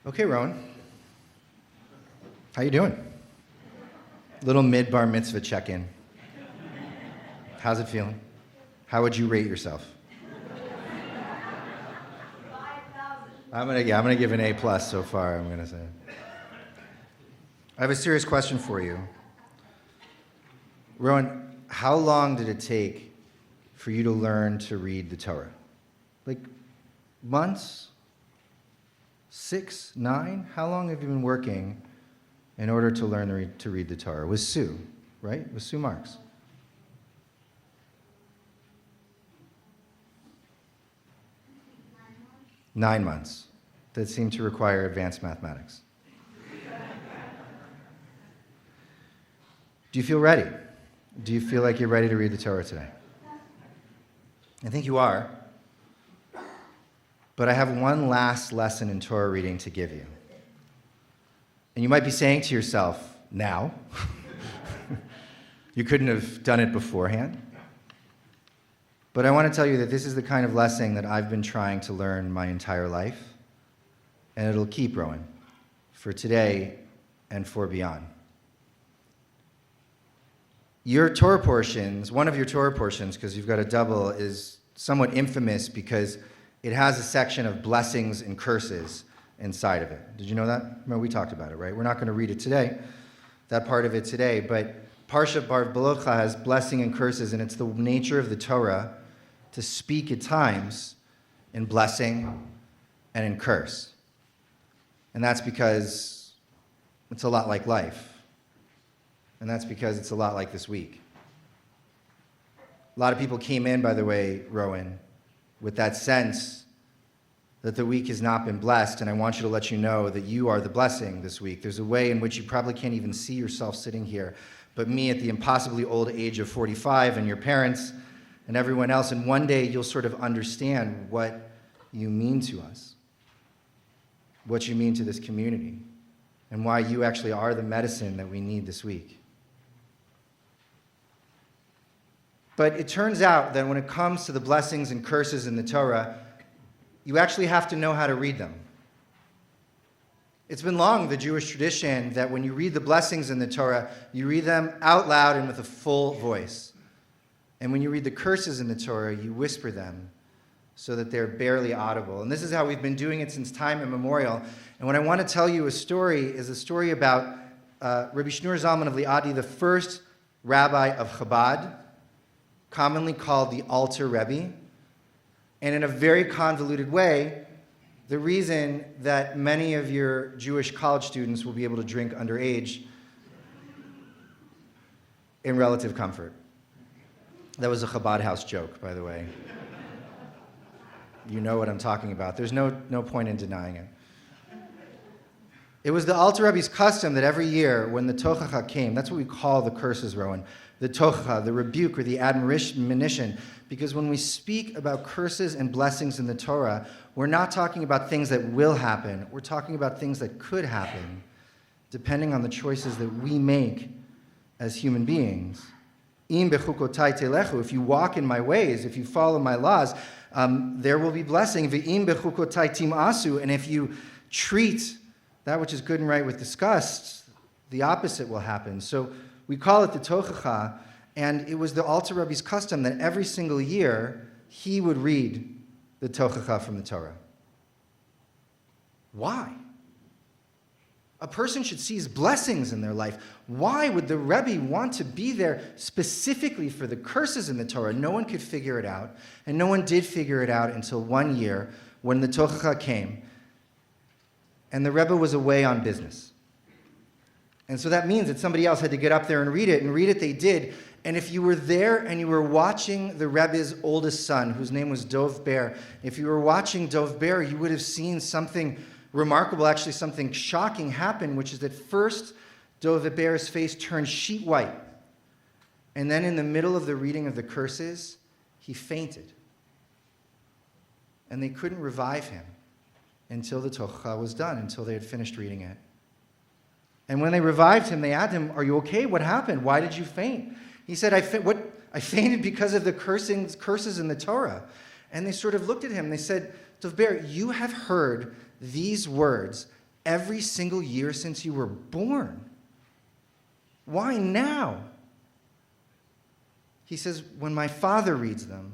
Okay, Rowan. How you doing? Little mid-bar mitzvah check-in. How's it feeling? How would you rate yourself? 5,000. I'm gonna give an A+ so far, I'm gonna say. I have a serious question for you. Rowan, how long did it take for you to learn to read the Torah? Like months? 6, 9? How long have you been working in order to learn to read the Torah? With Sue, right? With Sue Marks. 9 months. That seemed to require advanced mathematics. Do you feel ready? Do you feel like you're ready to read the Torah today? I think you are. But I have one last lesson in Torah reading to give you. And you might be saying to yourself, now? You couldn't have done it beforehand? But I want to tell you that this is the kind of lesson that I've been trying to learn my entire life, and it'll keep growing for today and for beyond. Your Torah portions, one of your Torah portions, because you've got a double, is somewhat infamous because it has a section of blessings and curses inside of it. Did you know that? Well, we talked about it, right? We're not going to read it today, that part of it today, but Parshat Bar Belocha has blessing and curses, and it's the nature of the Torah to speak at times in blessing and in curse. And that's because it's a lot like life. And that's because it's a lot like this week. A lot of people came in, by the way, Rowan, with that sense that the week has not been blessed, and I want you to let you know that you are the blessing this week. There's a way in which you probably can't even see yourself sitting here, but me at the impossibly old age of 45 and your parents and everyone else, and one day you'll sort of understand what you mean to us, what you mean to this community, and why you actually are the medicine that we need this week. But it turns out that when it comes to the blessings and curses in the Torah, you actually have to know how to read them. It's been long the Jewish tradition that when you read the blessings in the Torah, you read them out loud and with a full voice. And when you read the curses in the Torah, you whisper them so that they're barely audible. And this is how we've been doing it since time immemorial. And what I want to tell you a story is a story about Rabbi Shneur Zalman of Liadi, the first rabbi of Chabad, commonly called the Alter Rebbe. And in a very convoluted way, the reason that many of your Jewish college students will be able to drink underage in relative comfort. That was a Chabad house joke, by the way. You know what I'm talking about. There's no point in denying it. It was the Alter Rebbe's custom that every year when the Tochacha came, that's what we call the curses, Rowan, the Tochacha, the rebuke or the admonition, because when we speak about curses and blessings in the Torah, we're not talking about things that will happen. We're talking about things that could happen, depending on the choices that we make as human beings. Im bechukotai telechu, if you walk in my ways, if you follow my laws, there will be blessing. Ve'im bechukotai timasu, and if you treat that which is good and right with disgust, the opposite will happen. So we call it the Tochacha, and it was the Alter Rebbe's custom that every single year he would read the Tochacha from the Torah. Why? A person should seize blessings in their life. Why would the Rebbe want to be there specifically for the curses in the Torah? No one could figure it out, and no one did figure it out until one year when the Tochacha came, and the Rebbe was away on business. And so that means that somebody else had to get up there and read it they did. And if you were there and you were watching the Rebbe's oldest son, whose name was Dov Ber, if you were watching Dov Ber, you would have seen something remarkable, actually something shocking happen, which is that first Dov Ber's face turned sheet white. And then in the middle of the reading of the curses, he fainted. And they couldn't revive him until the Tochacha was done, until they had finished reading it. And when they revived him, they asked him, "Are you okay? What happened? Why did you faint?" He said, I fainted because of the curses in the Torah. And they sort of looked at him and they said, Dov Ber, you have heard these words every single year since you were born. Why now? He says, when my Father reads them,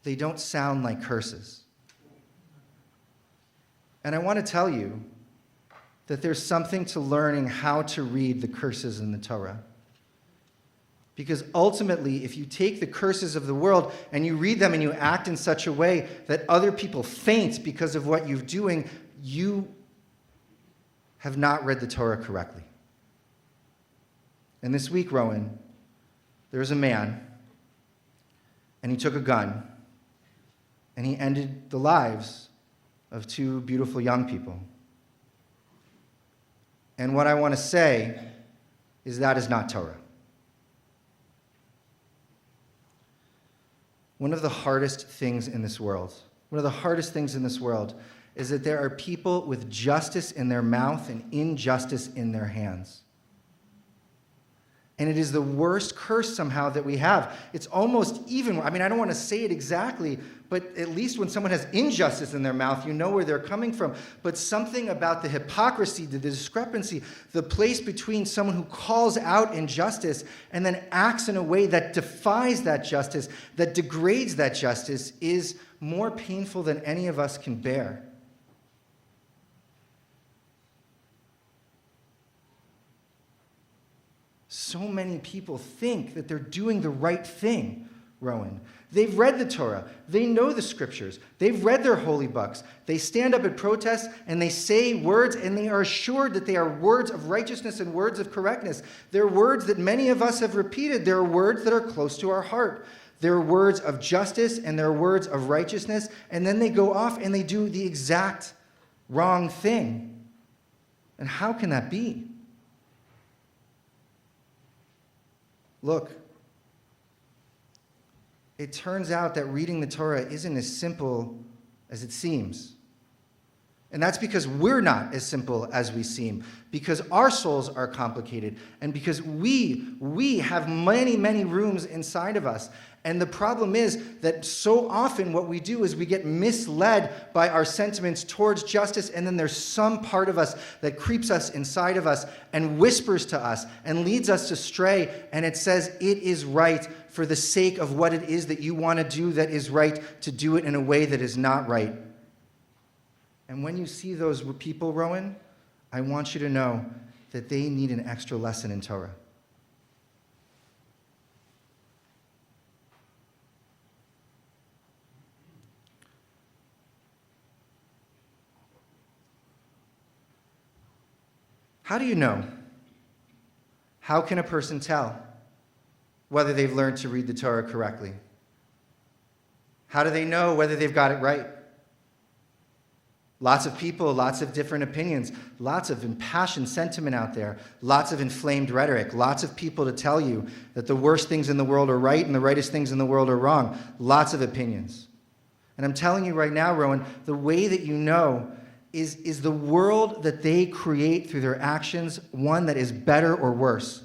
they don't sound like curses. And I want to tell you that there's something to learning how to read the curses in the Torah. Because ultimately, if you take the curses of the world and you read them and you act in such a way that other people faint because of what you're doing, you have not read the Torah correctly. And this week, Rowan, there was a man, and he took a gun, and he ended the lives of two beautiful young people. And what I want to say is that is not Torah. One of the hardest things in this world is that there are people with justice in their mouth and injustice in their hands. And it is the worst curse somehow that we have. It's almost even, I don't want to say it exactly, but at least when someone has injustice in their mouth, you know where they're coming from. But something about the hypocrisy, the discrepancy, the place between someone who calls out injustice and then acts in a way that defies that justice, that degrades that justice, is more painful than any of us can bear. So many people think that they're doing the right thing, Rowan. They've read the Torah. They know the scriptures. They've read their holy books. They stand up at protests and they say words, and they are assured that they are words of righteousness and words of correctness. They're words that many of us have repeated. They're words that are close to our heart. They're words of justice and they're words of righteousness, and then they go off and they do the exact wrong thing. And how can that be? Look, it turns out that reading the Torah isn't as simple as it seems. And that's because we're not as simple as we seem, because our souls are complicated, and because we have many, many rooms inside of us. And the problem is that so often what we do is we get misled by our sentiments towards justice, and then there's some part of us that creeps us inside of us and whispers to us and leads us astray, and it says it is right for the sake of what it is that you want to do that is right, to do it in a way that is not right. And when you see those people, Rowan, I want you to know that they need an extra lesson in Torah. How do you know? How can a person tell whether they've learned to read the Torah correctly? How do they know whether they've got it right? Lots of people, lots of different opinions, lots of impassioned sentiment out there, lots of inflamed rhetoric, lots of people to tell you that the worst things in the world are right and the rightest things in the world are wrong. Lots of opinions. And I'm telling you right now, Rowan, the way that you know is the world that they create through their actions one that is better or worse?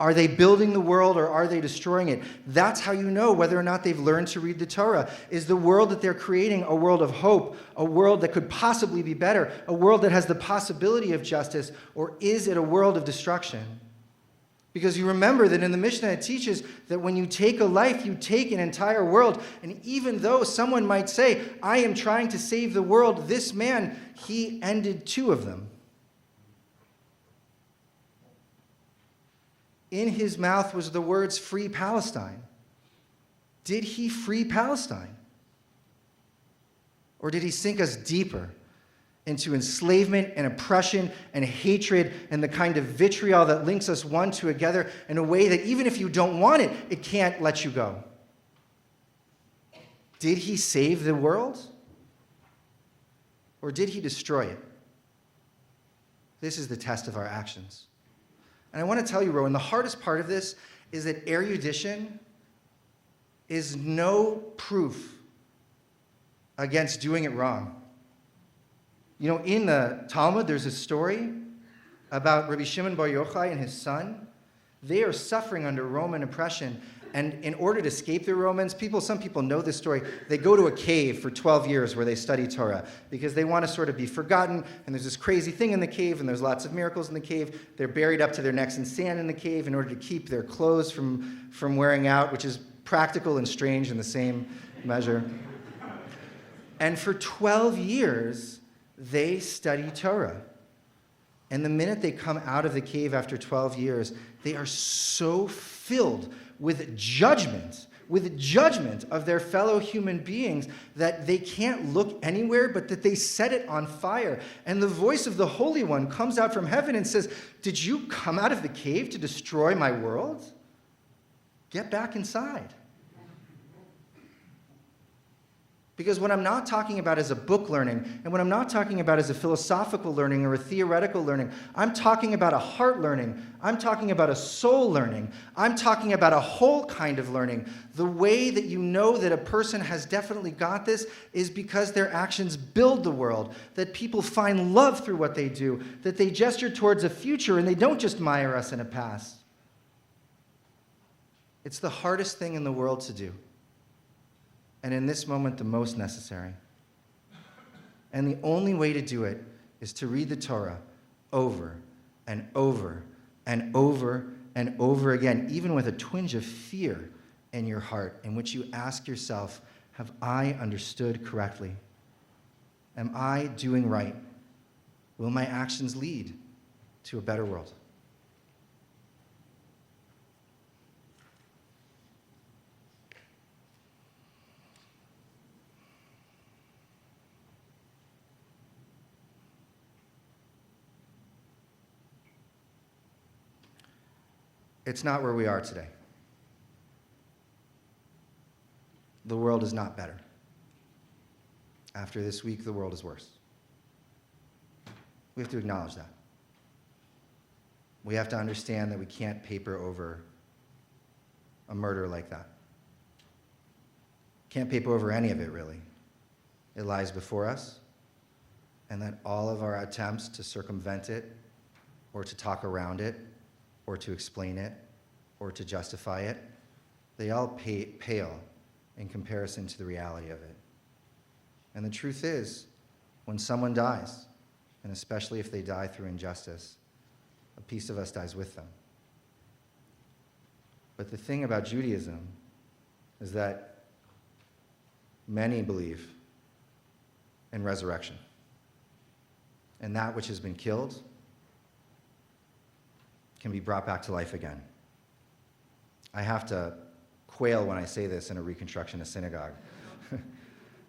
Are they building the world or are they destroying it? That's how you know whether or not they've learned to read the Torah. Is the world that they're creating a world of hope, a world that could possibly be better, a world that has the possibility of justice, or is it a world of destruction? Because you remember that in the Mishnah it teaches that when you take a life, you take an entire world. And even though someone might say, I am trying to save the world, this man, he ended 2 of them. In his mouth was the words, free Palestine. Did he free Palestine? Or did he sink us deeper into enslavement and oppression and hatred and the kind of vitriol that links us one to another in a way that even if you don't want it, it can't let you go? Did he save the world? Or did he destroy it? This is the test of our actions. And I want to tell you, Rowan, the hardest part of this is that erudition is no proof against doing it wrong. You know, in the Talmud, there's a story about Rabbi Shimon Bar Yochai and his son. They are suffering under Roman oppression, And in order to escape the Romans, some people know this story, they go to a cave for 12 years where they study Torah because they want to sort of be forgotten, and there's this crazy thing in the cave, and there's lots of miracles in the cave. They're buried up to their necks in sand in the cave in order to keep their clothes from wearing out, which is practical and strange in the same measure. And for 12 years, they study Torah. And the minute they come out of the cave after 12 years, they are so filled with judgment of their fellow human beings that they can't look anywhere but that they set it on fire. And the voice of the Holy One comes out from heaven and says, "Did you come out of the cave to destroy my world? Get back inside." Because what I'm not talking about is a book learning, and what I'm not talking about is a philosophical learning or a theoretical learning. I'm talking about a heart learning. I'm talking about a soul learning. I'm talking about a whole kind of learning. The way that you know that a person has definitely got this is because their actions build the world, that people find love through what they do, that they gesture towards a future and they don't just mire us in a past. It's the hardest thing in the world to do. And in this moment, the most necessary. And the only way to do it is to read the Torah over and over and over and over again, even with a twinge of fear in your heart, in which you ask yourself, have I understood correctly? Am I doing right? Will my actions lead to a better world? It's not where we are today. The world is not better. After this week, the world is worse. We have to acknowledge that. We have to understand that we can't paper over a murder like that. Can't paper over any of it, really. It lies before us, and that all of our attempts to circumvent it, or to talk around it, or to explain it, or to justify it, they all pale in comparison to the reality of it. And the truth is, when someone dies, and especially if they die through injustice, a piece of us dies with them. But the thing about Judaism is that many believe in resurrection. And that which has been killed can be brought back to life again. I have to quail when I say this in a Reconstructionist synagogue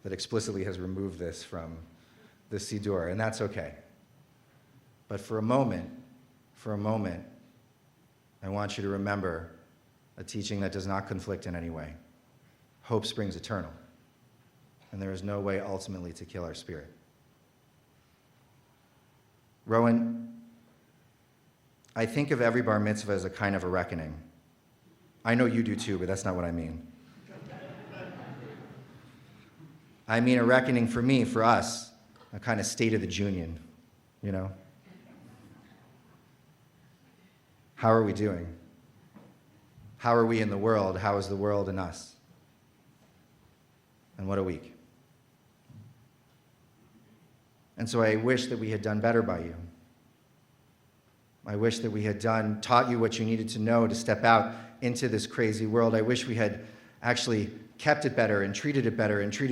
that explicitly has removed this from the Siddur, and that's okay. But for a moment, I want you to remember a teaching that does not conflict in any way. Hope springs eternal, and there is no way ultimately to kill our spirit. Rowan, I think of every bar mitzvah as a kind of a reckoning. I know you do too, but that's not what I mean. I mean a reckoning for me, for us, a kind of state of the union, you know? How are we doing? How are we in the world? How is the world in us? And what a week. And so I wish that we had done better by you. I wish that we had taught you what you needed to know to step out into this crazy world. I wish we had actually kept it better and treated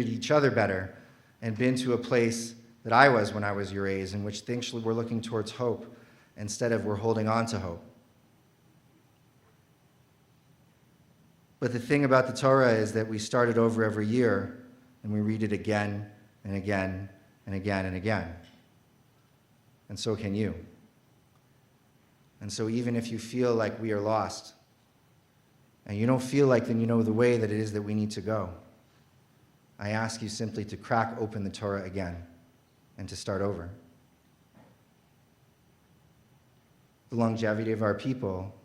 each other better, and been to a place that I was when I was your age, in which things we're looking towards hope instead of we're holding on to hope. But the thing about the Torah is that we start it over every year, and we read it again and again and again and again. And so can you. And so even if you feel like we are lost, and you don't feel like then you know the way that it is that we need to go, I ask you simply to crack open the Torah again and to start over. The longevity of our people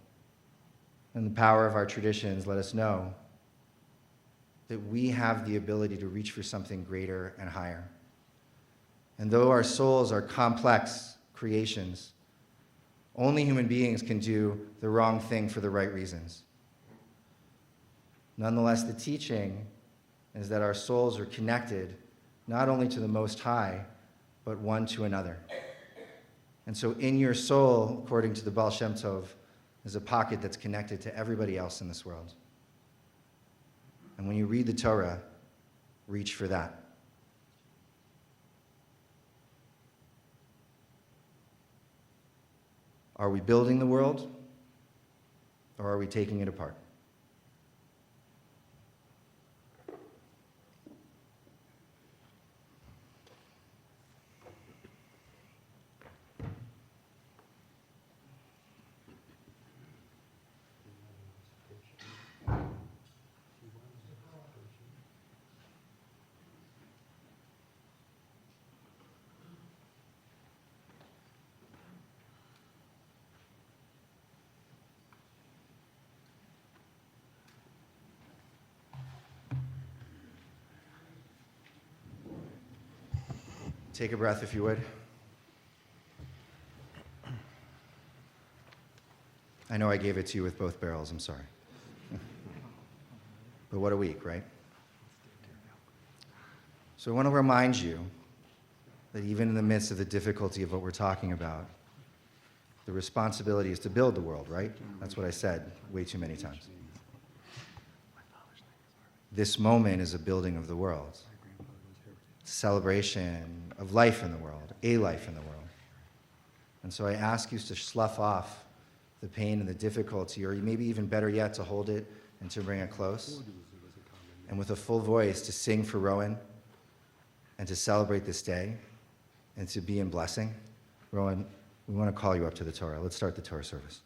and the power of our traditions let us know that we have the ability to reach for something greater and higher. And though our souls are complex creations, only human beings can do the wrong thing for the right reasons. Nonetheless, the teaching is that our souls are connected not only to the Most High, but one to another. And so in your soul, according to the Baal Shem Tov, is a pocket that's connected to everybody else in this world. And when you read the Torah, reach for that. Are we building the world, or are we taking it apart? Take a breath if you would. I know I gave it to you with both barrels, I'm sorry. But what a week, right? So I want to remind you that even in the midst of the difficulty of what we're talking about, the responsibility is to build the world, right? That's what I said way too many times. This moment is a building of the world. Celebration of life in the world, a life in the world. And so I ask you to slough off the pain and the difficulty, or maybe even better yet, to hold it and to bring it close. And with a full voice to sing for Rowan and to celebrate this day and to be in blessing. Rowan, we want to call you up to the Torah. Let's start the Torah service.